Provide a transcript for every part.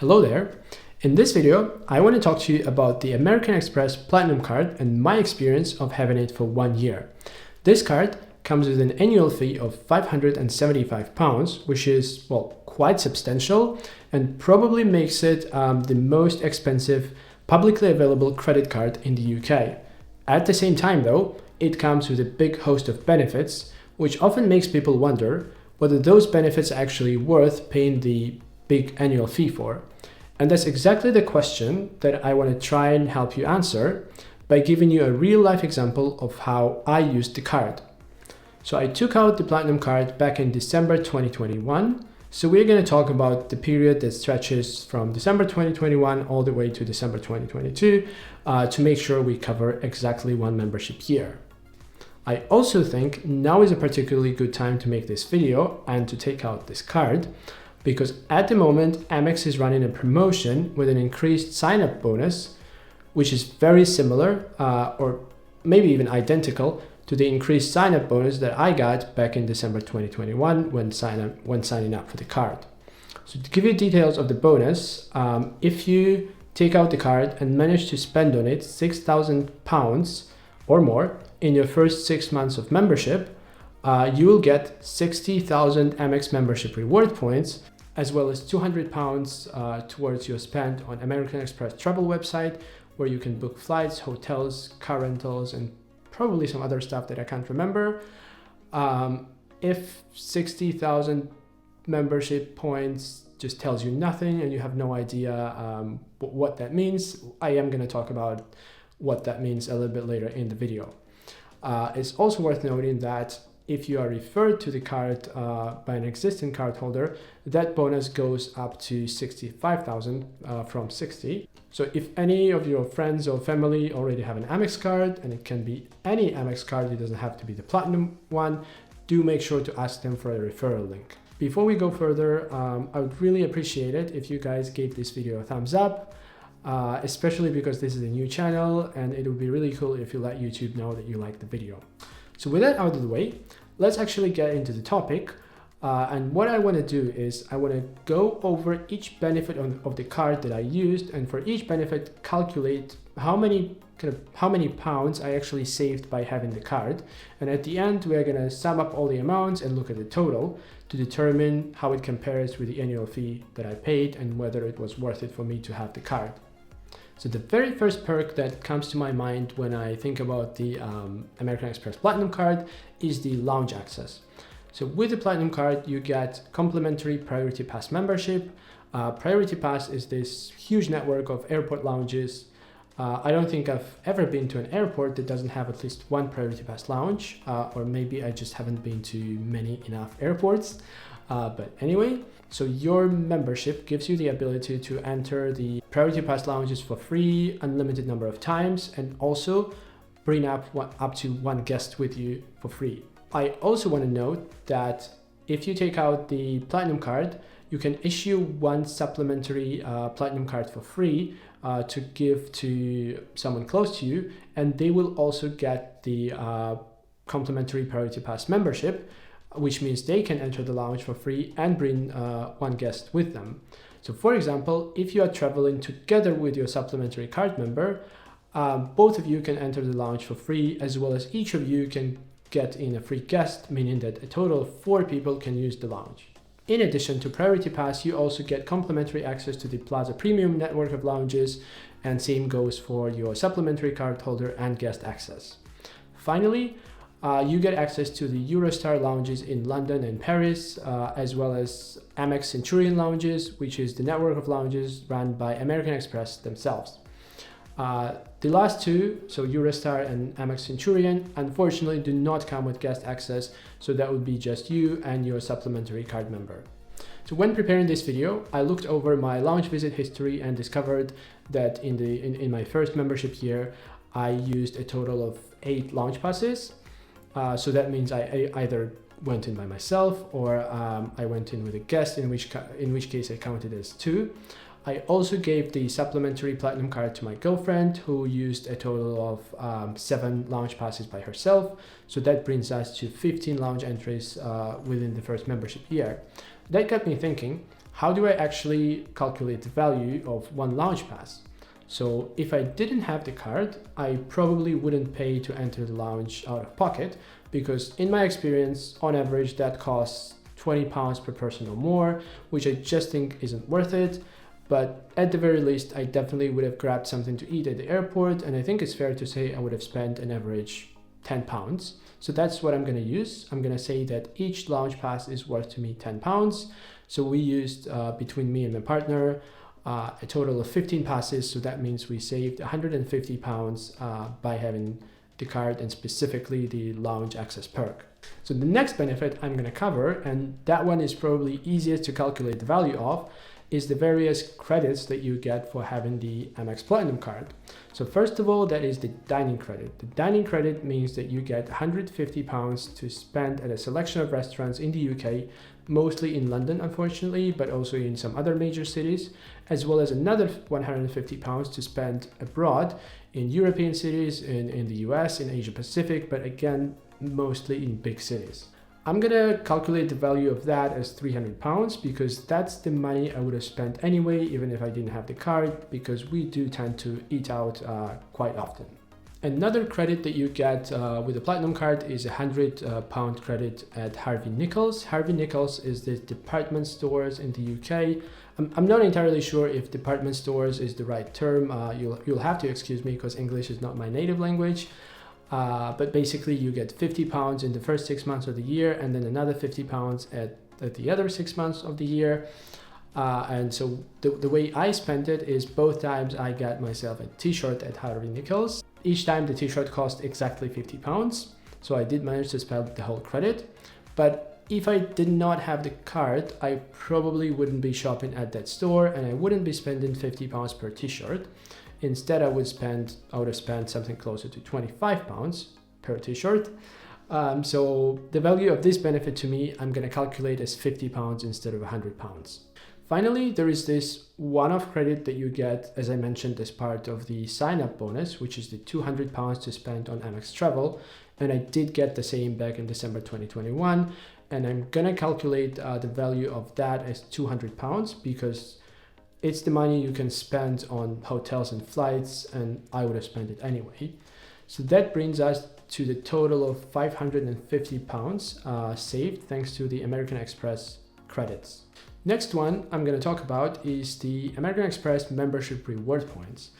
Hello there. In this video, I want to talk to you about the American Express Platinum card and my experience of having it for 1 year. This card comes with an annual fee of £575, which is, well, quite substantial and probably makes it the most expensive publicly available credit card in the UK. At the same time though, it comes with a big host of benefits, which often makes people wonder whether those benefits are actually worth paying the big annual fee for. And that's exactly the question that I want to try and help you answer by giving you a real life example of how I used the card. So I took out the Platinum card back in December 2021. So we're going to talk about the period that stretches from December 2021 all the way to December 2022 to make sure we cover exactly one membership year. I also think now is a particularly good time to make this video and to take out this card, because at the moment Amex is running a promotion with an increased sign-up bonus, which is very similar or maybe even identical to the increased sign-up bonus that I got back in December 2021 when signing up for the card. So to give you details of the bonus, if you take out the card and manage to spend on it £6,000 or more in your first 6 months of membership, you will get 60,000 Amex membership reward points, as well as £200 towards your spend on American Express travel website, where you can book flights, hotels, car rentals, and probably some other stuff that I can't remember. If 60,000 membership points just tells you nothing and you have no idea what that means, I am going to talk about what that means a little bit later in the video. It's also worth noting that if you are referred to the card by an existing cardholder, that bonus goes up to 65,000 from 60. So if any of your friends or family already have an Amex card, and it can be any Amex card, it doesn't have to be the Platinum one, do make sure to ask them for a referral link. Before we go further, I would really appreciate it if you guys gave this video a thumbs up, especially because this is a new channel, and it would be really cool if you let YouTube know that you like the video. So with that out of the way, let's actually get into the topic. And what I want to do is I want to go over each benefit of the card that I used, and for each benefit calculate how many pounds I actually saved by having the card. And at the end, we're going to sum up all the amounts and look at the total to determine how it compares with the annual fee that I paid and whether it was worth it for me to have the card. So the very first perk that comes to my mind when I think about the American Express Platinum card is the lounge access. So with the Platinum card, you get complimentary Priority Pass membership. Priority Pass is this huge network of airport lounges. I don't think I've ever been to an airport that doesn't have at least one Priority Pass lounge, or maybe I just haven't been to many enough airports. But anyway, so your membership gives you the ability to enter the Priority Pass lounges for free, unlimited number of times, and also bring up to one guest with you for free. I also want to note that if you take out the Platinum card, you can issue one supplementary Platinum card for free to give to someone close to you, and they will also get the complimentary Priority Pass membership, which means they can enter the lounge for free and bring one guest with them. So for example, if you are traveling together with your supplementary card member, both of you can enter the lounge for free, as well as each of you can get in a free guest, meaning that a total of 4 people can use the lounge. In addition to Priority Pass, you also get complimentary access to the Plaza Premium network of lounges, and same goes for your supplementary card holder and guest access. Finally, you get access to the Eurostar lounges in London and Paris, as well as Amex Centurion lounges, which is the network of lounges run by American Express themselves. The last two, so Eurostar and Amex Centurion, unfortunately do not come with guest access, so that would be just you and your supplementary card member. So when preparing this video, I looked over my lounge visit history and discovered that in my first membership year, I used a total of 8 lounge passes. So that means I either went in by myself or I went in with a guest, in which case I counted as 2. I also gave the supplementary Platinum card to my girlfriend, who used a total of 7 lounge passes by herself. So that brings us to 15 lounge entries within the first membership year. That got me thinking, how do I actually calculate the value of one lounge pass? So if I didn't have the card, I probably wouldn't pay to enter the lounge out of pocket, because in my experience, on average, that costs £20 per person or more, which I just think isn't worth it. But at the very least, I definitely would have grabbed something to eat at the airport, and I think it's fair to say I would have spent an average £10. So that's what I'm going to use. I'm going to say that each lounge pass is worth to me £10. So we used, between me and my partner, a total of 15 passes. So that means we saved £150 by having the card, and specifically the lounge access perk. So the next benefit I'm going to cover, and that one is probably easiest to calculate the value of, is the various credits that you get for having the Amex Platinum card. So first of all, that is the dining credit. The dining credit means that you get £150 to spend at a selection of restaurants in the UK, mostly in London, unfortunately, but also in some other major cities, as well as another £150 to spend abroad in European cities, in the US, in Asia Pacific, but again, mostly in big cities. I'm gonna calculate the value of that as £300 because that's the money I would have spent anyway, even if I didn't have the card, because we do tend to eat out quite often. Another credit that you get with the Platinum card is a £100 credit at Harvey Nichols. Harvey Nichols is the department stores in the UK. I'm not entirely sure if department stores is the right term. You'll have to excuse me because English is not my native language. But basically you get £50 in the first 6 months of the year, and then another £50 at the other 6 months of the year. And so the way I spent it is both times I got myself a t-shirt at Harvey Nichols. Each time the t-shirt cost exactly £50. So I did manage to spend the whole credit. But if I did not have the card, I probably wouldn't be shopping at that store, and I wouldn't be spending £50 per t-shirt. Instead, I would have spent something closer to £25 per t-shirt. So the value of this benefit to me, I'm going to calculate as £50 instead of £100. Finally, there is this one-off credit that you get, as I mentioned, as part of the sign-up bonus, which is the £200 to spend on Amex Travel. And I did get the same back in December 2021. And I'm going to calculate the value of that as £200 because it's the money you can spend on hotels and flights, and I would have spent it anyway. So that brings us to the total of £550 saved thanks to the American Express credits. Next one I'm going to talk about is the American Express membership reward points.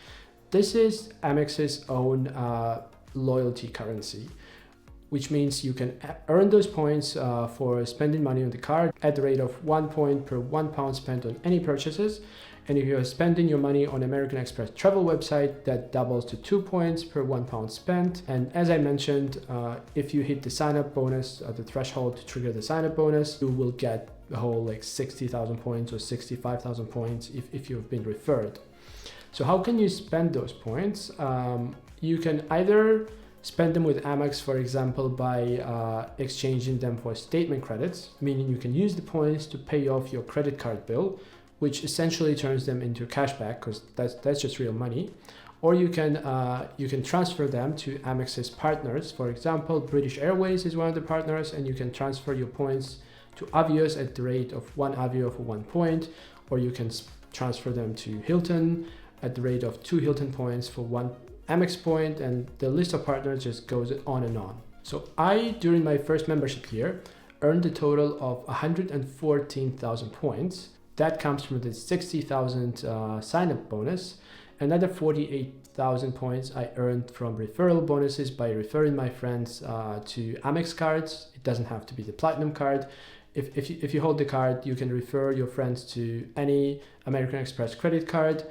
This is Amex's own loyalty currency, which means you can earn those points for spending money on the card at the rate of 1 point per £1 spent on any purchases. And if you're spending your money on American Express travel website, that doubles to 2 points per £1 spent. And as I mentioned, if you hit the sign-up bonus, the threshold to trigger the sign-up bonus, you will get the whole 60,000 points or 65,000 points if you've been referred. So how can you spend those points? You can either spend them with Amex, for example, by exchanging them for statement credits, meaning you can use the points to pay off your credit card bill, which essentially turns them into cashback because that's just real money. Or you can transfer them to Amex's partners. For example, British Airways is one of the partners, and you can transfer your points to Avios at the rate of 1 Avio for 1 point, or you can transfer them to Hilton at the rate of 2 Hilton points for 1 Amex point, and the list of partners just goes on and on. So I, during my first membership year, earned a total of 114,000 points. That comes from the 60,000 sign-up bonus. Another 48,000 points I earned from referral bonuses by referring my friends to Amex cards. It doesn't have to be the Platinum card. If you hold the card, you can refer your friends to any American Express credit card,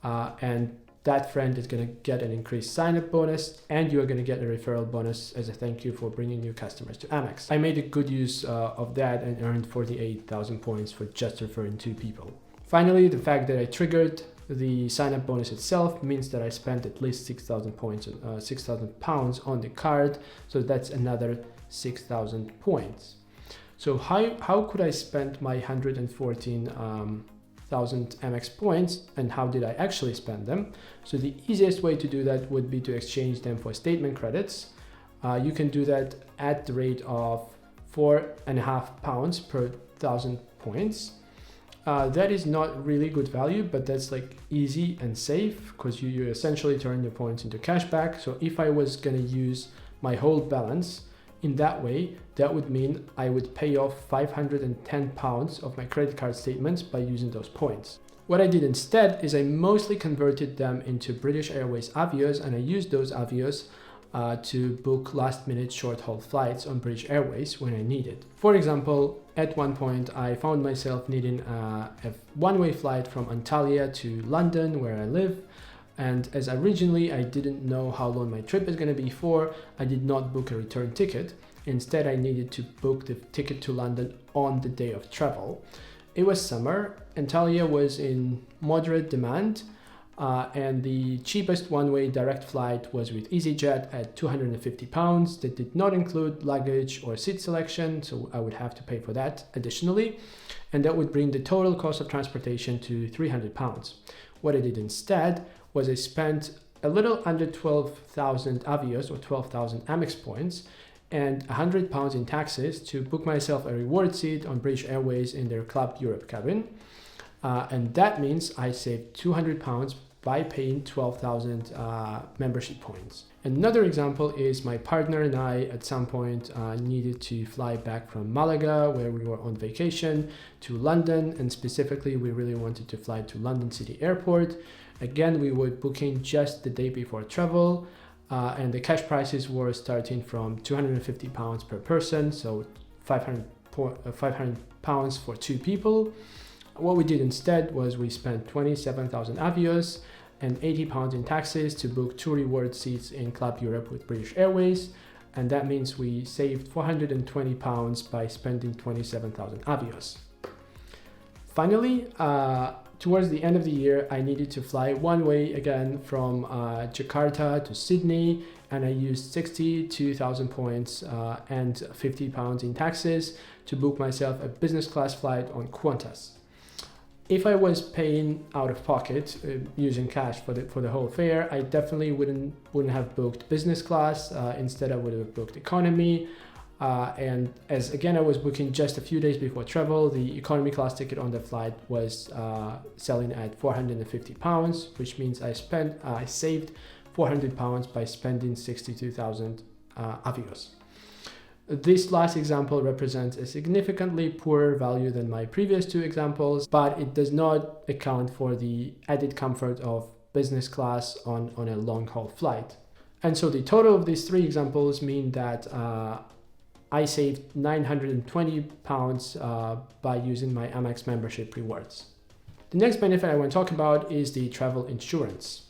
and that friend is going to get an increased sign-up bonus, and you are going to get a referral bonus as a thank you for bringing new customers to Amex. I made a good use of that and earned 48,000 points for just referring 2 people. Finally, the fact that I triggered the sign-up bonus itself means that I spent at least 6,000 points, 6,000 pounds on the card, so that's another 6,000 points. So how could I spend my 114,000 Amex points, and how did I actually spend them? So the easiest way to do that would be to exchange them for statement credits. You can do that at the rate of £4.50 per 1,000 points. That is not really good value, but that's like easy and safe because you essentially turn your points into cash back. So if I was going to use my whole balance in that way, that would mean I would pay off £510 of my credit card statements by using those points. What I did instead is I mostly converted them into British Airways Avios, and I used those Avios to book last-minute short-haul flights on British Airways when I needed. For example, at one point I found myself needing a one-way flight from Antalya to London, where I live, and as originally I didn't know how long my trip is going to be for, I did not book a return ticket. Instead, I needed to book the ticket to London on the day of travel. It was summer, Antalya was in moderate demand, and the cheapest one-way direct flight was with EasyJet at £250. That did not include luggage or seat selection, so I would have to pay for that additionally, and that would bring the total cost of transportation to £300. What I did instead was I spent a little under 12,000 Avios or 12,000 Amex points and £100 in taxes to book myself a reward seat on British Airways in their Club Europe cabin. And that means I saved £200 by paying 12,000 membership points. Another example is my partner and I at some point needed to fly back from Malaga, where we were on vacation, to London, and specifically we really wanted to fly to London City Airport. Again, we were booking just the day before travel, and the cash prices were starting from £250 per person, so £500 for two people. What we did instead was we spent 27,000 Avios and £80 in taxes to book two reward seats in Club Europe with British Airways, and that means we saved £420 by spending 27,000 Avios. Finally, towards the end of the year, I needed to fly one way again from Jakarta to Sydney, and I used 62,000 points and £50 in taxes to book myself a business class flight on Qantas. If I was paying out of pocket using cash for the whole fare, I definitely wouldn't have booked business class. Instead, I would have booked economy. And as again, I was booking just a few days before travel, the economy class ticket on the flight was selling at £450, which means I saved £400 by spending 62,000 Avios. This last example represents a significantly poorer value than my previous two examples, but it does not account for the added comfort of business class on a long-haul flight. And so the total of these three examples mean that I saved £920 by using my Amex membership rewards. The next benefit I want to talk about is the travel insurance.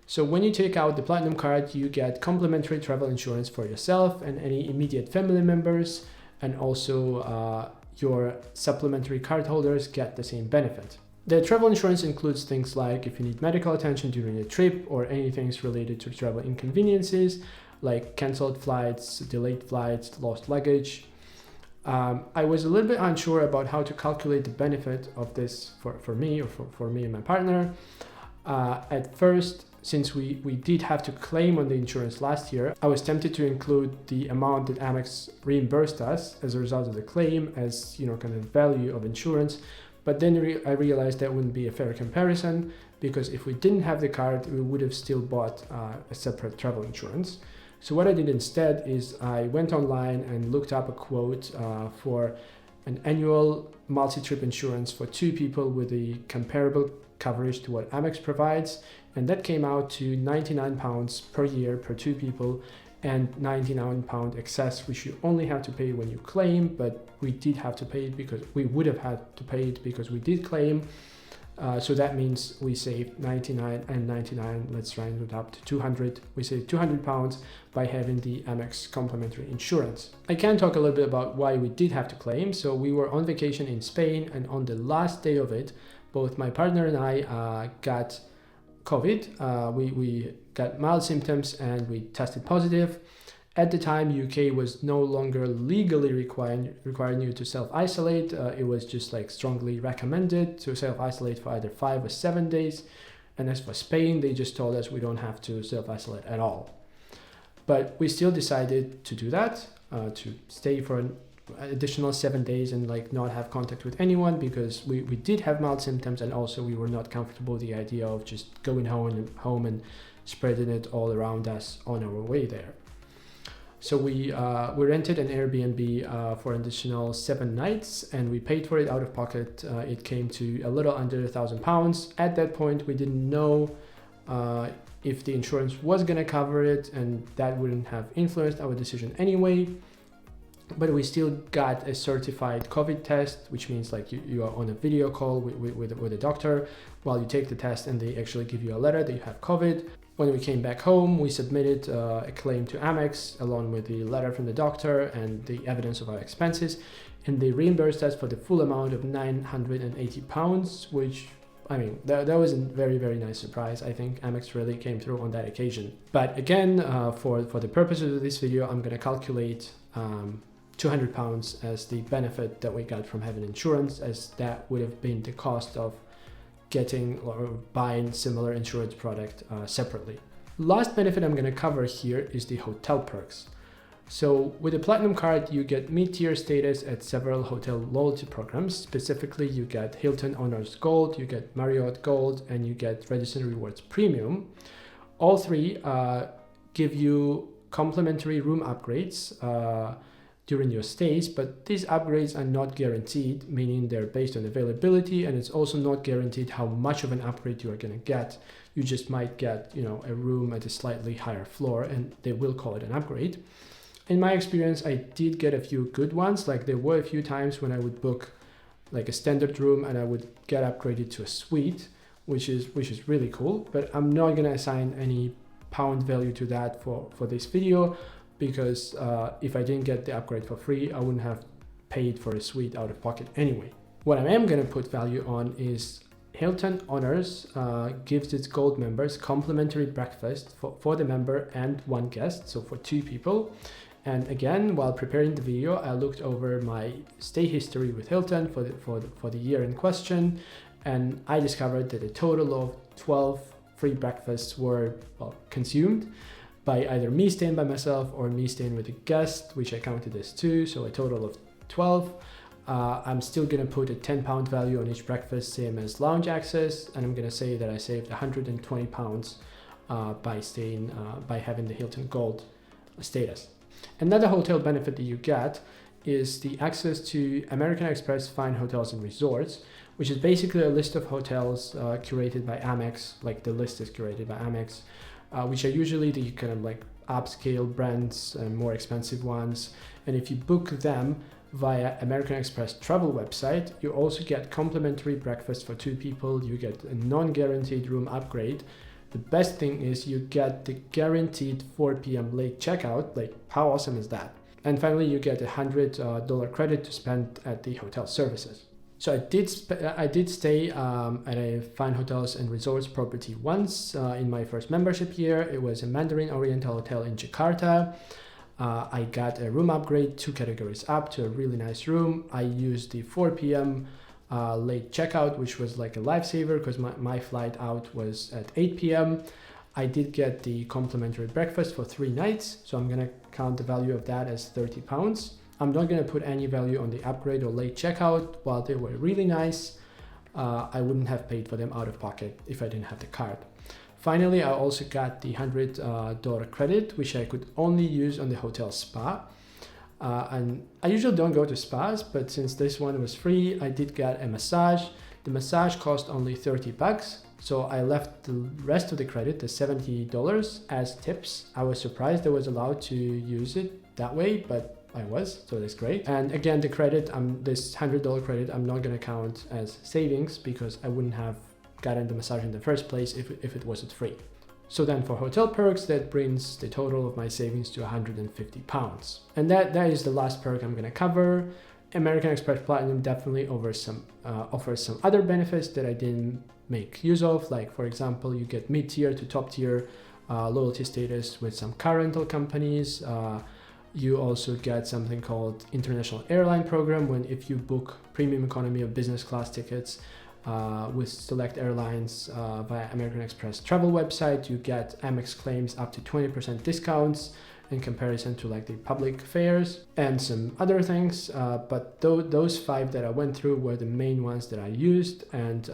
So when you take out the Platinum card, you get complimentary travel insurance for yourself and any immediate family members, and also your supplementary card holders get the same benefit. The travel insurance includes things like if you need medical attention during a trip or anything related to travel inconveniences, like canceled flights, delayed flights, lost luggage. I was a little bit unsure about how to calculate the benefit of this for me or for me and my partner. At first, since we did have to claim on the insurance last year, I was tempted to include the amount that Amex reimbursed us as a result of the claim as, kind of value of insurance. But then I realized that wouldn't be a fair comparison, because if we didn't have the card, we would have still bought a separate travel insurance. So what I did instead is I went online and looked up a quote for an annual multi-trip insurance for two people with a comparable coverage to what Amex provides, and that came out to £99 per year per two people and £99 excess, which you only have to pay when you claim, but we did have to pay it because we would have had to pay it because we did claim. So that means we saved 99 and 99, let's round it up to 200. We saved £200 by having the Amex complimentary insurance. I can talk a little bit about why we did have to claim. So we were on vacation in Spain, and on the last day of it, both my partner and I got COVID. We got mild symptoms and we tested positive. At the time, UK was no longer legally requiring you to self-isolate. It was just strongly recommended to self-isolate for either 5 or 7 days. And as for Spain, they just told us we don't have to self-isolate at all. But we still decided to do that, to stay for additional 7 days and like not have contact with anyone, because we did have mild symptoms, and also we were not comfortable with the idea of just going home and spreading it all around us on our way there. So we rented an Airbnb for an additional 7 nights, and we paid for it out of pocket. It came to a little under £1,000. At that point, we didn't know if the insurance was going to cover it, and that wouldn't have influenced our decision anyway. But we still got a certified COVID test, which means like you are on a video call with a doctor while you take the test, and they actually give you a letter that you have COVID. When we came back home, we submitted a claim to Amex along with the letter from the doctor and the evidence of our expenses, and they reimbursed us for the full amount of £980, which, I mean, that was a very, very nice surprise. I think Amex really came through on that occasion. But again, for the purposes of this video, I'm going to calculate £200 as the benefit that we got from having insurance, as that would have been the cost of getting or buying similar insurance product separately. Last benefit I'm going to cover here is the hotel perks. So with the Platinum card, you get mid-tier status at several hotel loyalty programs. Specifically, you get Hilton Honors Gold, you get Marriott Gold, and you get Radisson Rewards Premium. All three give you complimentary room upgrades during your stays, but these upgrades are not guaranteed, meaning they're based on availability, and it's also not guaranteed how much of an upgrade you are going to get. You just might get, a room at a slightly higher floor, and they will call it an upgrade. In my experience, I did get a few good ones. Like there were a few times when I would book like a standard room and I would get upgraded to a suite, which is really cool. But I'm not going to assign any pound value to that for this video, because if I didn't get the upgrade for free, I wouldn't have paid for a suite out of pocket anyway. What I am going to put value on is Hilton Honors gives its gold members complimentary breakfast for the member and one guest, so for 2 people. And again, while preparing the video, I looked over my stay history with Hilton for the year in question, and I discovered that a total of 12 free breakfasts were consumed by either me staying by myself or me staying with a guest, which I counted as 2, so a total of 12. I'm still gonna put a £10 value on each breakfast, same as lounge access, and I'm gonna say that I saved £120 by having the Hilton Gold status. Another hotel benefit that you get is the access to American Express Fine Hotels and Resorts, which is basically a list of hotels curated by Amex. Like the list is curated by Amex, which are usually the kind of like upscale brands and more expensive ones. And if you book them via American Express travel website, you also get complimentary breakfast for 2 people. You get a non-guaranteed room upgrade. The best thing is you get the guaranteed 4 p.m. late checkout. Like, how awesome is that? And finally, you get $100 credit to spend at the hotel services. So I did stay at a Fine Hotels and Resorts property once in my first membership year. It was a Mandarin Oriental Hotel in Jakarta. I got a room upgrade 2 categories up to a really nice room. I used the 4 p.m. Late checkout, which was like a lifesaver because my flight out was at 8 p.m. I did get the complimentary breakfast for 3 nights, so I'm gonna count the value of that as £30. I'm not gonna put any value on the upgrade or late checkout. While they were really nice, I wouldn't have paid for them out of pocket if I didn't have the card. Finally, I also got the $100 credit, which I could only use on the hotel spa. And I usually don't go to spas, but since this one was free, I did get a massage. The massage cost only $30, so I left the rest of the credit, the $70, as tips. I was surprised I was allowed to use it that way, but I was, so that's great. And again, the credit, this $100 credit, I'm not gonna count as savings because I wouldn't have gotten the massage in the first place if it wasn't free. So then for hotel perks, that brings the total of my savings to £150. And that is the last perk I'm gonna cover. American Express Platinum definitely offers some other benefits that I didn't make use of. Like for example, you get mid-tier to top tier loyalty status with some car rental companies. You also get something called International Airline Program, when if you book premium economy or business class tickets with select airlines via American Express travel website, you get Amex claims up to 20% discounts. in comparison to like the public fares and some other things. But those 5 that I went through were the main ones that I used, and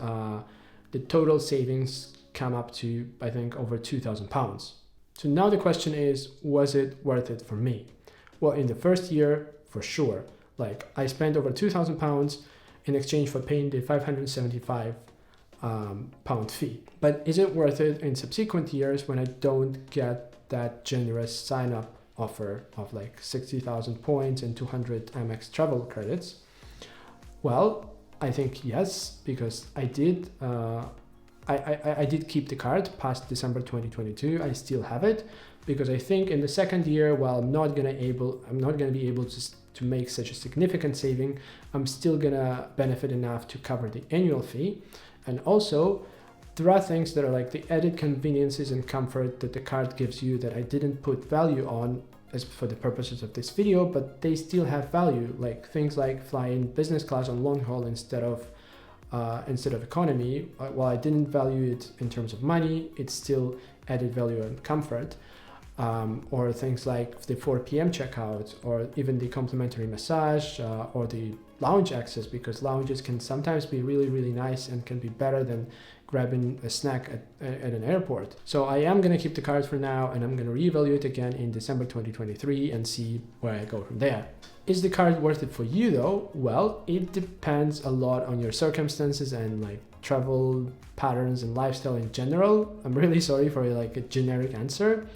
the total savings come up to, I think, over £2,000. So now the question is, was it worth it for me? Well, in the first year, for sure. Like, I spent over £2,000 in exchange for paying the £575 pound fee. But is it worth it in subsequent years when I don't get that generous sign-up offer of like 60,000 points and 200 Amex travel credits? Well, I think yes, because I did. I did keep the card past December 2022. I still have it because I think in the second year, while I'm not gonna be able to make such a significant saving, I'm still gonna benefit enough to cover the annual fee. And also, there are things that are like the added conveniences and comfort that the card gives you that I didn't put value on as for the purposes of this video, but they still have value, like things like flying business class on long haul instead of economy. While I didn't value it in terms of money, it still added value and comfort. Or things like the 4 p.m. checkout, or even the complimentary massage, or the lounge access, because lounges can sometimes be really, really nice and can be better than grabbing a snack at an airport. So I am going to keep the card for now, and I'm going to reevaluate again in December 2023 and see where I go from there. Is the card worth it for you though? Well, it depends a lot on your circumstances and like travel patterns and lifestyle in general. I'm really sorry for like a generic answer.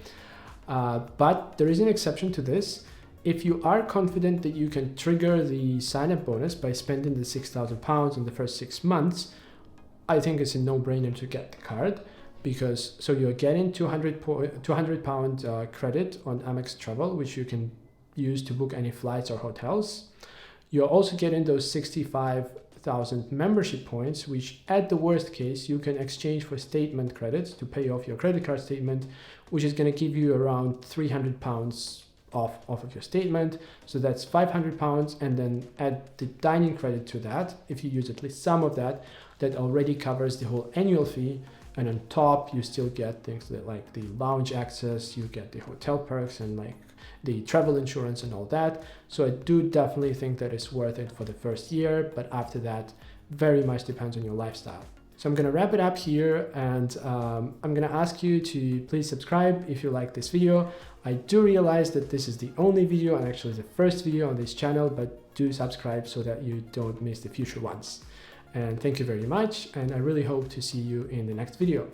But there is an exception to this. If you are confident that you can trigger the sign-up bonus by spending the £6,000 in the first 6 months, I think it's a no-brainer to get the card, because so you're getting £200 credit on Amex Travel, which you can use to book any flights or hotels. You're also getting those 65,000 membership points, which at the worst case you can exchange for statement credits to pay off your credit card statement, which is going to give you around £300 off of your statement. So that's £500, and then add the dining credit to that. If you use at least some of that, that already covers the whole annual fee. And on top, you still get things that like the lounge access, you get the hotel perks and like the travel insurance and all that. So I do definitely think that it's worth it for the first year, but after that, very much depends on your lifestyle. So I'm going to wrap it up here, and I'm going to ask you to please subscribe if you like this video. I do realize that this is the only video and actually the first video on this channel, but do subscribe so that you don't miss the future ones. And thank you very much, and I really hope to see you in the next video.